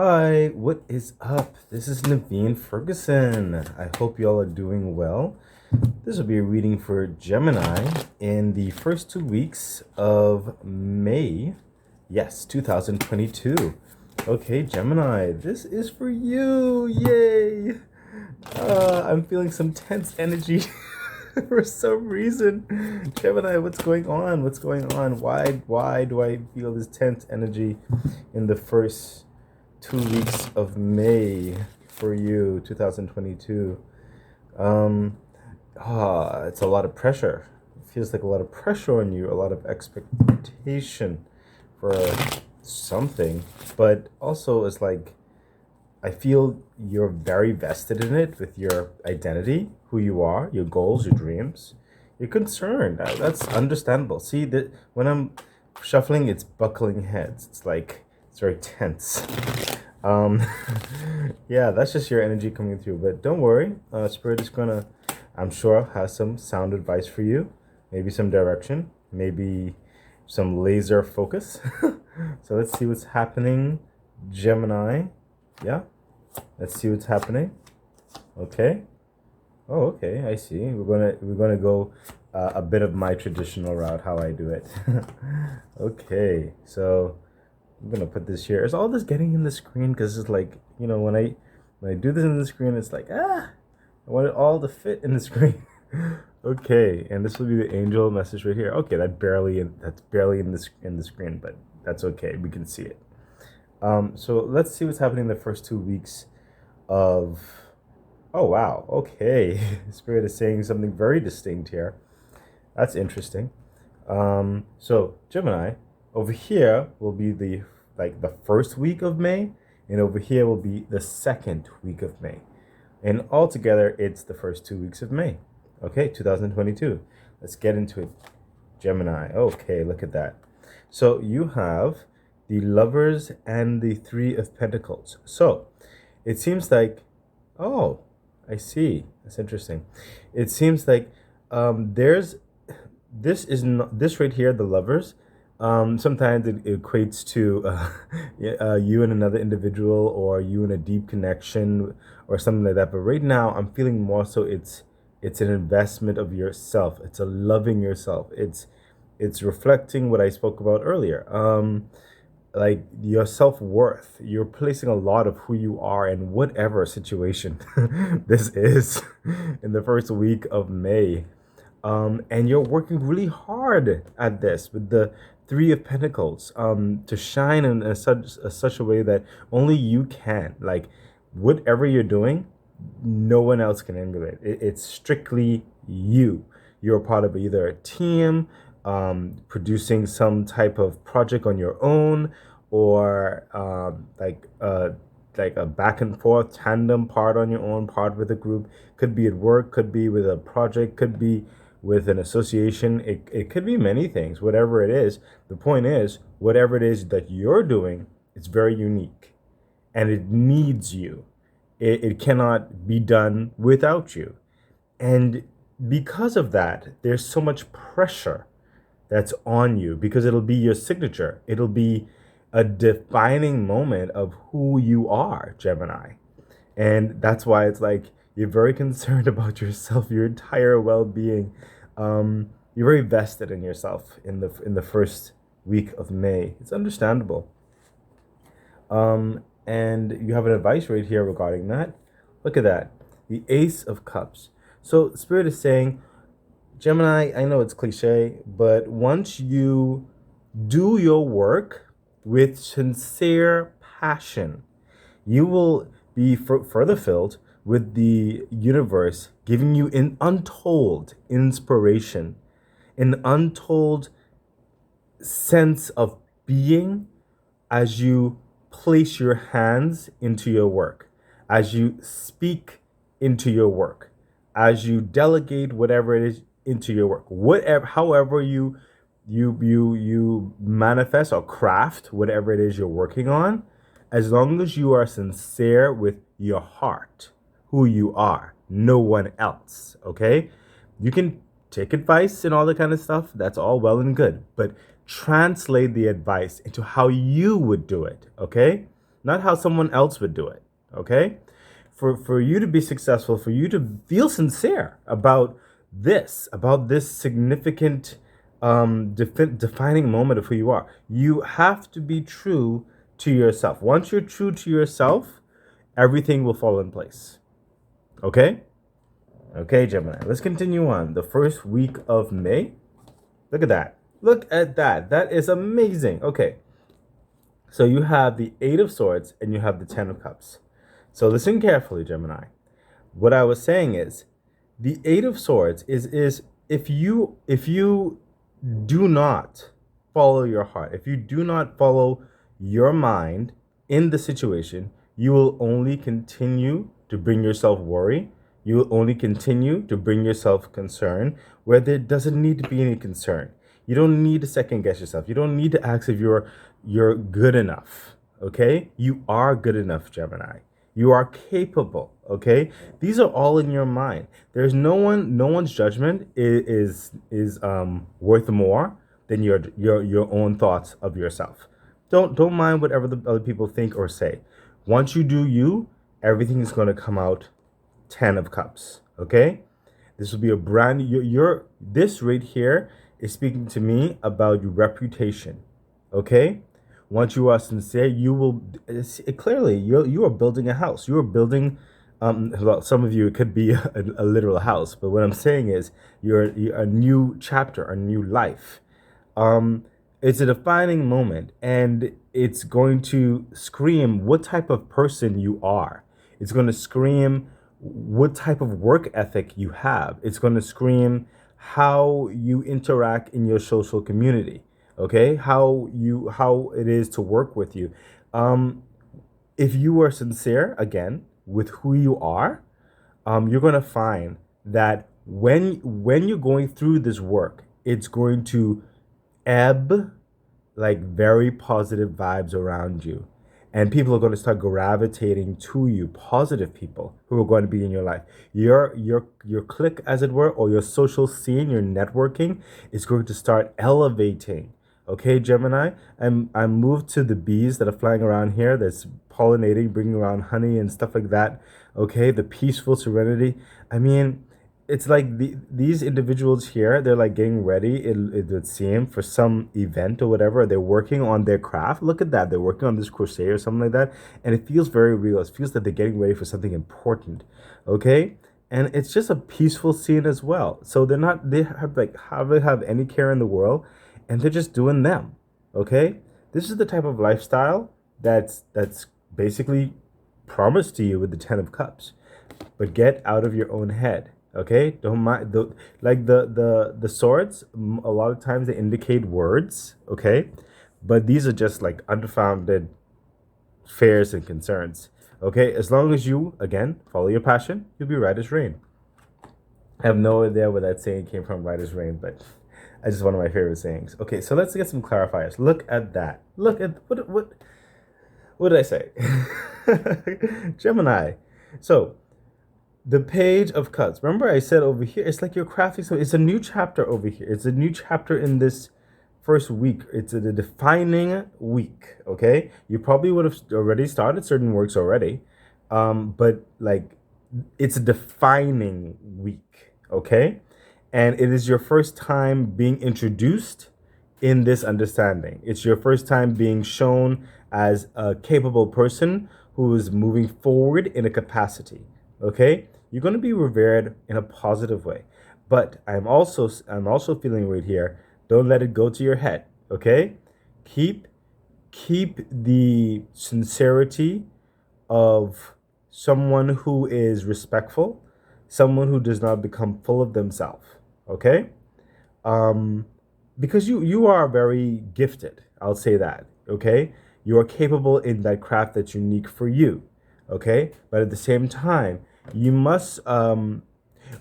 Hi, what is up? This is Naveen Ferguson. I hope y'all are doing well. This will be a reading for Gemini in the first 2 weeks of May. Yes, 2022. Okay, Gemini, this is for you. Yay! I'm feeling some tense energy for some reason. Gemini, what's going on? What's going on? Why do I feel this tense energy in the first 2 weeks of May for you, 2022? Um, it's a lot of pressure. It feels like a lot of pressure on you, a lot of expectation for something, but also it's like I feel you're very vested in it with your identity, who you are, your goals, your dreams. You're concerned. That's understandable. See that when I'm shuffling, it's buckling heads. It's like it's very tense. Um, yeah, that's just your energy coming through. But don't worry, Spirit is gonna, I'm sure, has some sound advice for you. Maybe some direction. Maybe some laser focus. So let's see what's happening, Gemini. Yeah, let's see what's happening. Okay. Oh, okay. I see. We're gonna go a bit of my traditional route, how I do it. Okay. So I'm gonna put this here. Is all this getting in the screen? Because it's like, when I do this in the screen, it's like I want it all to fit in the screen. Okay, and this will be the angel message right here. Okay, that's barely in the screen, but that's okay. We can see it. So let's see what's happening in the first 2 weeks of. Oh wow. Okay, Spirit is saying something very distinct here. That's interesting. So Gemini, over here will be the first week of May, and over here will be the second week of May, and altogether it's the first 2 weeks of May. Okay, 2022. Let's get into it, Gemini. Okay, look at that. So you have the Lovers and the Three of Pentacles. So it seems like, oh, I see. That's interesting. It seems like there's this is not this right here, the Lovers. Sometimes it equates to you and another individual, or you in a deep connection, or something like that. But right now, I'm feeling more so it's an investment of yourself. It's a loving yourself. It's reflecting what I spoke about earlier. Like your self-worth. You're placing a lot of who you are in whatever situation this is in the first week of May. And you're working really hard at this with the Three of Pentacles, to shine in such a way that only you can. Like whatever you're doing, no one else can emulate. It's strictly you. You're a part of either a team, producing some type of project on your own, or like a back and forth tandem part on your own, part with a group. Could be at work, could be with a project, could be with an association. It could be many things, whatever it is. The point is, whatever it is that you're doing, it's very unique and it needs you. It cannot be done without you. And because of that, there's so much pressure that's on you because it'll be your signature. It'll be a defining moment of who you are, Gemini. And that's why it's like you're very concerned about yourself, your entire well-being. You're very vested in yourself in the first week of May. It's understandable. And you have an advice right here regarding that. Look at that, the Ace of Cups. So Spirit is saying, Gemini, I know it's cliche, but once you do your work with sincere passion, you will be further filled with the universe giving you an untold inspiration, an untold sense of being as you place your hands into your work, as you speak into your work, as you delegate whatever it is into your work, whatever, however you manifest or craft whatever it is you're working on, as long as you are sincere with your heart, who you are, no one else. Okay, you can take advice and all that kind of stuff. That's all well and good, but translate the advice into how you would do it. Okay, not how someone else would do it. Okay? For you to be successful, for you to feel sincere about this significant defining moment of who you are, you have to be true to yourself. Once you're true to yourself, everything will fall in place. Okay? Okay, Gemini. Let's continue on. The first week of May. Look at that. Look at that. That is amazing. Okay. So you have the Eight of Swords and you have the Ten of Cups. So listen carefully, Gemini. What I was saying is the Eight of Swords is if you do not follow your heart, if you do not follow your mind in the situation, you will only continue to bring yourself worry. You will only continue to bring yourself concern where there doesn't need to be any concern. You don't need to second guess yourself. You don't need to ask if you're good enough. Okay? You are good enough, Gemini. You are capable. Okay? These are all in your mind. There's no one's judgment is worth more than your own thoughts of yourself. Don't mind whatever the other people think or say. Once you do you, everything is going to come out 10 of Cups. Okay? This will be a brand your this right here is speaking to me about your reputation. Okay? Once you are sincere, you will clearly you are building a house. You are building well, some of you it could be a literal house, but what I'm saying is you're a new chapter, a new life. It's a defining moment, and it's going to scream what type of person you are. It's going to scream what type of work ethic you have. It's going to scream how you interact in your social community. Okay, how it is to work with you. If you are sincere again with who you are, you're going to find that when you're going through this work, it's going to ebb like very positive vibes around you, and people are going to start gravitating to you, positive people who are going to be in your life. Your clique, as it were, or your social scene, your networking is going to start elevating. Okay, Gemini, I'm moved to the bees that are flying around here, that's pollinating, bringing around honey and stuff like that. Okay, the peaceful serenity. I mean, it's like these individuals here, they're like getting ready, it would seem, for some event or whatever. They're working on their craft. Look at that. They're working on this crochet or something like that. And it feels very real. It feels that they're getting ready for something important. Okay? And it's just a peaceful scene as well. So they have like hardly have any care in the world, and they're just doing them. Okay? This is the type of lifestyle that's basically promised to you with the Ten of Cups. But get out of your own head. Okay, don't mind the swords. A lot of times they indicate words. Okay, but these are just like unfounded fears and concerns. Okay, as long as you again follow your passion, you'll be right as rain. I have no idea where that saying came from, right as rain, but it's just one of my favorite sayings. Okay, so let's get some clarifiers. Look at that. Look at what did I say? Gemini. So the Page of Cups. Remember I said over here, it's like you're crafting something. It's a new chapter over here. It's a new chapter in this first week. It's a defining week, okay? You probably would have already started certain works already, but like it's a defining week, okay? And it is your first time being introduced in this understanding. It's your first time being shown as a capable person who is moving forward in a capacity, okay? You're going to be revered in a positive way. But I'm also feeling right here, don't let it go to your head, okay? Keep the sincerity of someone who is respectful, someone who does not become full of themselves, okay? Because you are very gifted, I'll say that, okay? You are capable in that craft that's unique for you, okay? But at the same time, you must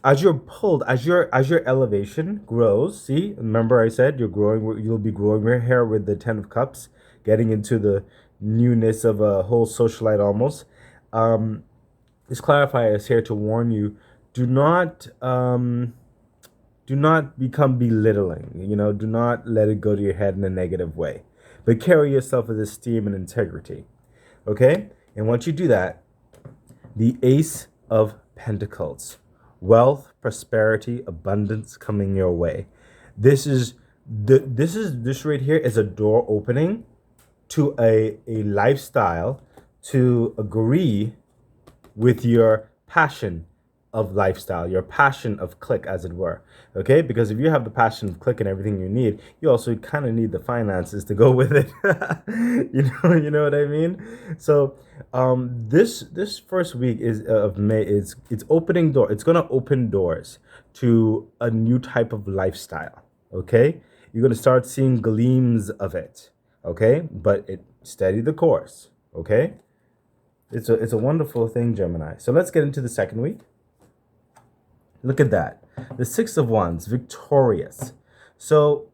as you're pulled, as your elevation grows. See, remember I said you'll be growing your hair with the Ten of Cups, getting into the newness of a whole socialite almost. This clarifier is here to warn you: do not become belittling. Do not let it go to your head in a negative way, but carry yourself with esteem and integrity. Okay? And once you do that, the Ace of Pentacles. Wealth, prosperity, abundance coming your way. This right here is a door opening to a lifestyle to agree with your passion of lifestyle, your passion of click, as it were. Okay, because if you have the passion of click and everything you need, you also kind of need the finances to go with it. You know what I mean. So this first week is of May is it's opening door. It's gonna open doors to a new type of lifestyle. Okay, you're gonna start seeing gleams of it. Okay, but it steady the course. Okay, it's a wonderful thing, Gemini. So let's get into the second week. Look at that. The Six of Wands, victorious. So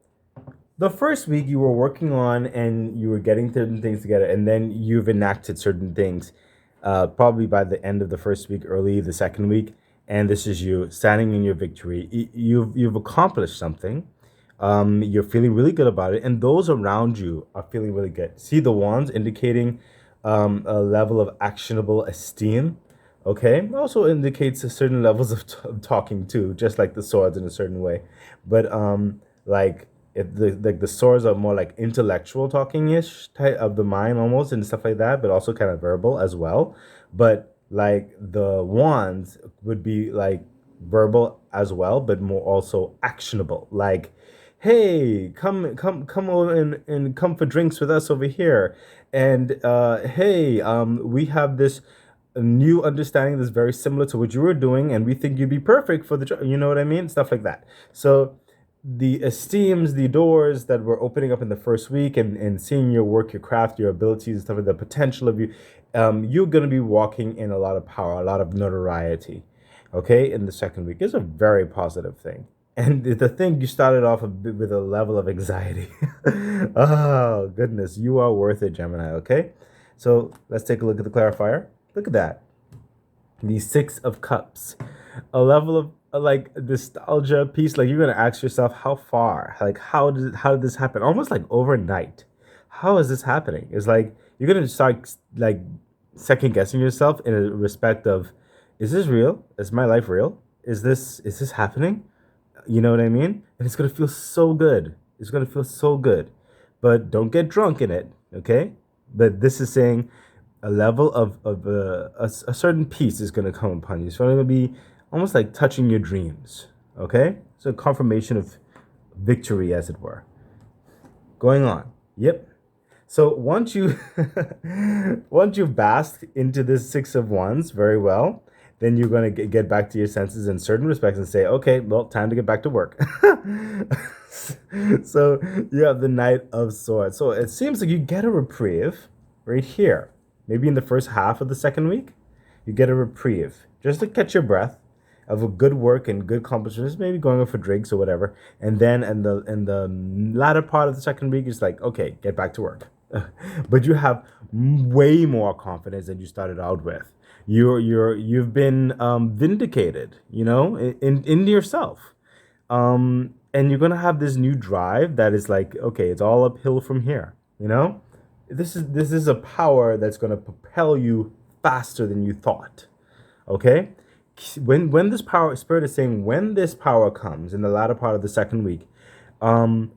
the first week you were working on and you were getting certain things together, and then you've enacted certain things, probably by the end of the first week, early the second week, and this is you standing in your victory. You've accomplished something. You're feeling really good about it, and those around you are feeling really good. See the wands indicating a level of actionable esteem. Okay, also indicates a certain levels of talking too, just like the swords in a certain way. But like if the swords are more like intellectual talking ish type of the mind almost and stuff like that, but also kind of verbal as well. But like the wands would be like verbal as well, but more also actionable. Like, hey, come over and come for drinks with us over here. And hey, we have this a new understanding that's very similar to what you were doing, and we think you'd be perfect for the job. You know what I mean? Stuff like that. So the esteems, the doors that were opening up in the first week, and seeing your work, your craft, your abilities, and stuff like the potential of you, you're going to be walking in a lot of power, a lot of notoriety. Okay, in the second week is a very positive thing. And the thing you started off a bit with a level of anxiety. Oh, goodness. You are worth it, Gemini. Okay. So let's take a look at the clarifier. Look at that. The Six of Cups. A level of like nostalgia piece. Like you're gonna ask yourself, how far? Like how did this happen? Almost like overnight. How is this happening? It's like you're gonna start like second guessing yourself in a respect of, is this real? Is my life real? Is this happening? You know what I mean? And it's gonna feel so good. It's gonna feel so good. But don't get drunk in it, okay? But this is saying a level of a certain peace is going to come upon you. It's going to be almost like touching your dreams. Okay? So confirmation of victory, as it were. Going on. Yep. So once you once you bask into this Six of Wands very well, then you're going to get back to your senses in certain respects and say, okay, well, time to get back to work. So you have the Knight of Swords. So it seems like you get a reprieve right here. Maybe in the first half of the second week, you get a reprieve just to catch your breath of a good work and good accomplishments, maybe going out for drinks or whatever. And then in the latter part of the second week, it's like, okay, get back to work. But you have way more confidence than you started out with. You've been vindicated, you know, in yourself. And you're gonna have this new drive that is like, okay, it's all uphill from here, you know? This is a power that's gonna propel you faster than you thought. Okay? When this power spirit is saying when this power comes in the latter part of the second week, um,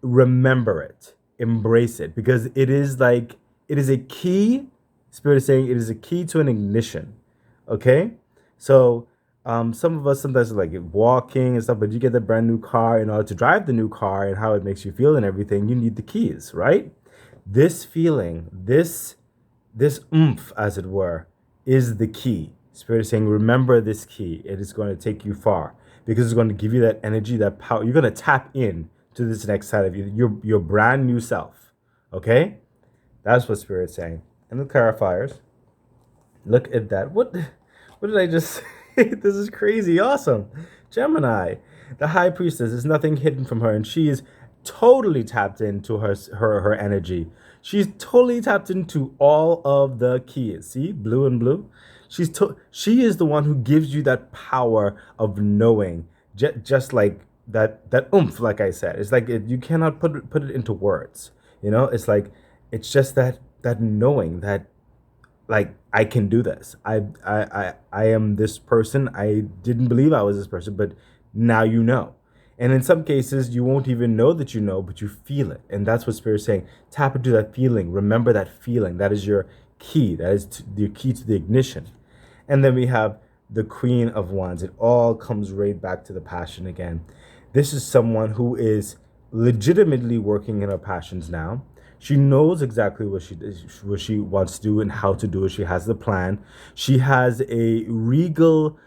remember it, embrace it, because it is like it is a key. Spirit is saying it is a key to an ignition. Okay, so some of us sometimes are like walking and stuff, but you get the brand new car. In order to drive the new car and how it makes you feel and everything, you need the keys, right? This feeling, this oomph, as it were, is the key. Spirit is saying, remember this key. It is going to take you far because it's going to give you that energy, that power. You're going to tap in to this next side of you, your brand new self. Okay? That's what Spirit's saying. And the clarifiers. Look at that. What did I just say? This is crazy awesome. Gemini, the High Priestess, there's nothing hidden from her, and she is totally tapped into her energy. She's totally tapped into all of the keys. See, blue and blue. She is the one who gives you that power of knowing, just like that oomph. Like I said, it's like you cannot put it into words. You know, it's like it's just that that knowing that, like, I can do this. I am this person. I didn't believe I was this person, but now you know. And in some cases, you won't even know that you know, but you feel it. And that's what Spirit's saying. Tap into that feeling. Remember that feeling. That is your key. That is the key to the ignition. And then we have the Queen of Wands. It all comes right back to the passion again. This is someone who is legitimately working in her passions now. She knows exactly what she wants to do and how to do it. She has the plan. She has a regal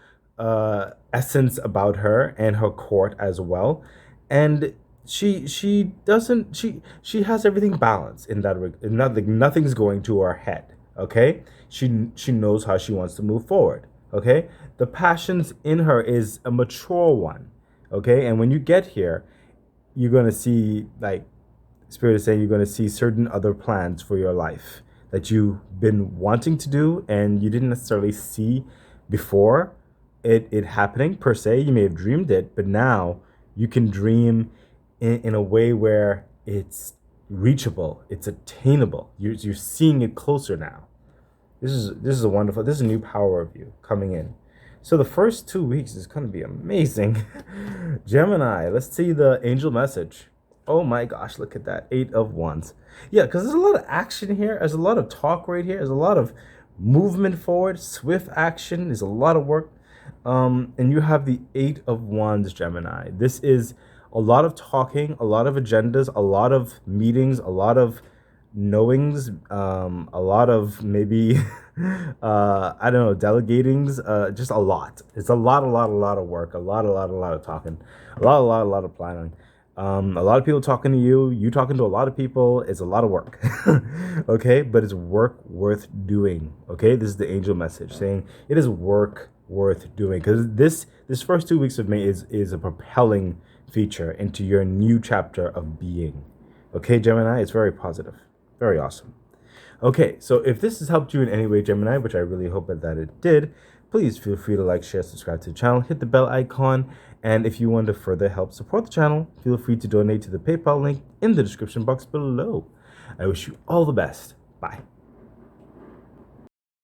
essence about her and her court as well, and she doesn't she has everything balanced in that nothing's going to her head. Okay, she knows how she wants to move forward. Okay, the passions in her is a mature one. Okay, and when you get here, you're gonna see, like, Spirit is saying, you're going to see certain other plans for your life that you've been wanting to do and you didn't necessarily see before it happening per se. You may have dreamed it, but now you can dream in a way where it's reachable, it's attainable. You're seeing it closer now. This is a wonderful. This is a new power of you coming in. So the first 2 weeks is going to be amazing. Gemini, let's see the angel message. Oh my gosh, look at that. 8 of Wands. Yeah, because there's a lot of action here. There's a lot of talk right here. There's a lot of movement forward, swift action. There's a lot of work. And you have the 8 of Wands, Gemini. This is a lot of talking, a lot of agendas, a lot of meetings, a lot of knowings, a lot of maybe, I don't know, delegatings, just a lot. It's a lot of work, a lot of talking, a lot of planning. A lot of people talking to you, you talking to a lot of people. It's a lot of work. Okay, but it's work worth doing. Okay, this is the angel message saying it is work worth doing, because this first 2 weeks of May is a propelling feature into your new chapter of being. Okay, Gemini, it's very positive, very awesome. Okay, so if this has helped you in any way, Gemini, which I really hope that it did, please feel free to like, share, subscribe to the channel, hit the bell icon, and if you want to further help support the channel, feel free to donate to the PayPal link in the description box below. I wish you all the best. Bye.